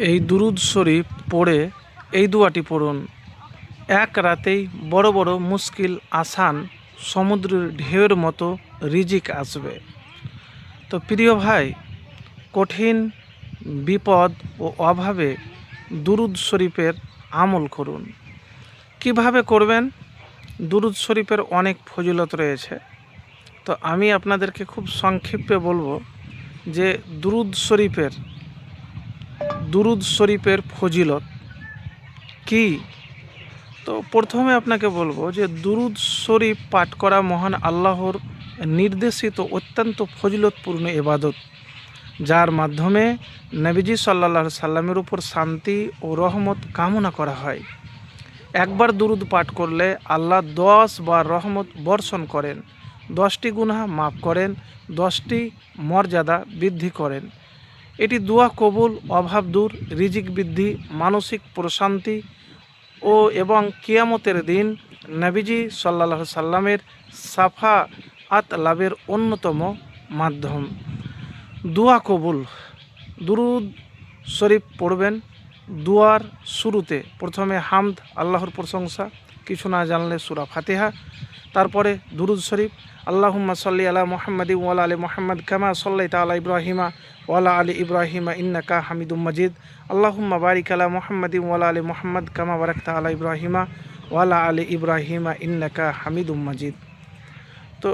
এই দুরুদ শরীফ পড়ে এই দোয়াটি পড়ুন। এক রাতেই বড় বড় মুশকিল আসান, সমুদ্রের ঢেউয়ের মতো রিজিক আসবে। তো প্রিয় ভাই, কঠিন বিপদ ও অভাবে দুরুদ শরীফের আমল করুন। কিভাবে করবেন? দুরুদ শরীফের অনেক ফজিলত রয়েছে। তো আমি আপনাদেরকে খুব সংক্ষেপে বলবো যে দুরুদ শরীফের ফজিলত কি। তো প্রথমে আপনাকে বলবো যে দুরুদ শরীফ পাঠ করা মহান আল্লাহর নির্দেশিত অত্যন্ত ফজিলতপূর্ণ ইবাদত, যার মাধ্যমে নবীজি সাল্লাল্লাহু আলাইহি সাল্লামের উপর শান্তি ও রহমত কামনা করা হয়। একবার দুরুদ পাঠ করলে আল্লাহ 10 বার রহমত বর্ষণ করেন, 10টি গুনাহ মাফ করেন, 10টি মর্যাদা বৃদ্ধি করেন। এটি দোয়া কবুল, অভাব দূর, রিজিক বৃদ্ধি, মানসিক প্রশান্তি এবং কিয়ামতের দিন নবীজি সাল্লাল্লাহু সাল্লামের শাফাআত লাভের অন্যতম মাধ্যম। দোয়া কবুল। দুরুদ শরীফ পড়বেন। দুয়ার শুরুতে প্রথমে হামদ, আল্লাহর প্রশংসা, কিছু না জানলে সূরা ফাতিহা, তারপরে দুরুদ শরীফ, আল্লাহুম্মা সাল্লি আলা মুহাম্মাদিন ওয়া আলা আলি মুহাম্মাদ কামা সাল্লাইতা আলা ইব্রাহিমা ওয়া আলা আলি ইব্রাহিমা ইন্নাকা হামিদুম মাজিদ, আল্লাহুম্মা বারিক আলা মুহাম্মাদিন ওয়া আলা আলি মুহাম্মাদ কামা বারাকতা আলা ইব্রাহিমা ওয়া আলা আলি ইব্রাহিমা ইন্নাকা হামিদুম মাজিদ। তো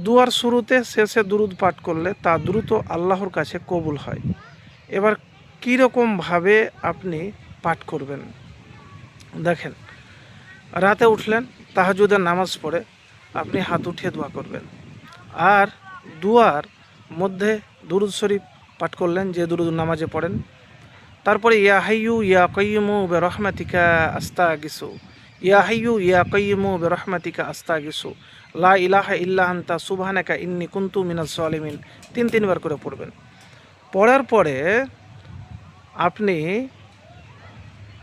দুয়ার শুরুতে শেষে দুরুদ পাঠ করলে তা দ্রুত আল্লাহর কাছে কবুল হয়। এবার কীরকমভাবে আপনি পাঠ করবেন দেখেন। রাতে উঠলেন, তাহাজ্জুদের নামাজ পড়ে আপনি হাত উঠিয়ে দোয়া করবেন। আর দুয়ার মধ্যে দুরুদ শরীফ পাঠ করলেন, যে দুরুদ নামাজে পড়েন। তারপরে ইয়া হাইয়ু ইয়া কাইয়্যুমু বিরহমাতিকা আস্তাগিসু, ইয়া হাইয়ু ইয়া কাইয়্যুমু বিরহমাতিকা আস্তাগিসু, লা ইলাহা ইল্লা আনতা সুবহানাকা ইন্নী কুনতু মিনাজ জালিমিন, 3বার করে পড়বেন। পড়ার পরে আপনি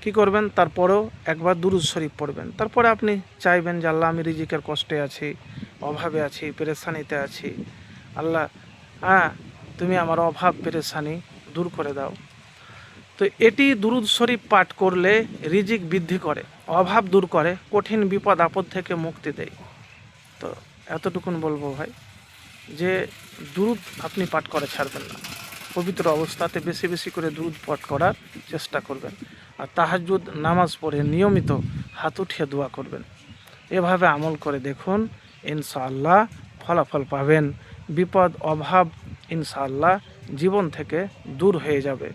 কি করবেন? তারপরেও একবার দুরুদ শরীফ পড়বেন। তারপরে আপনি চাইবেন যে আল্লাহ, আমি রিজিকের কষ্টে আছি, অভাবে আছি, পেরেশানিতে আছি, আল্লাহ তুমি আমার অভাব পেরেশানি দূর করে দাও। তো এটি দুরুদ শরীফ পাঠ করলে রিজিক বৃদ্ধি করে, অভাব দূর করে, কঠিন বিপদ আপদ থেকে মুক্তি দেয়। তো এতটুকুন বলবো ভাই, যে দুরুদ আপনি পাঠ করে ছাড়বেন না। পবিত্র অবস্থাতে বেশি বেশি করে দুরুদ পাঠ করার চেষ্টা করবেন। আর তাহাজ্জুদ নামাজ পড়ে নিয়মিত হাত উঠিয়ে দোয়া করবেন। এভাবে আমল করে দেখুন, ইনশাআল্লাহ ফলাফল পাবেন। বিপদ অভাব ইনশাআল্লাহ জীবন থেকে দূর হয়ে যাবে।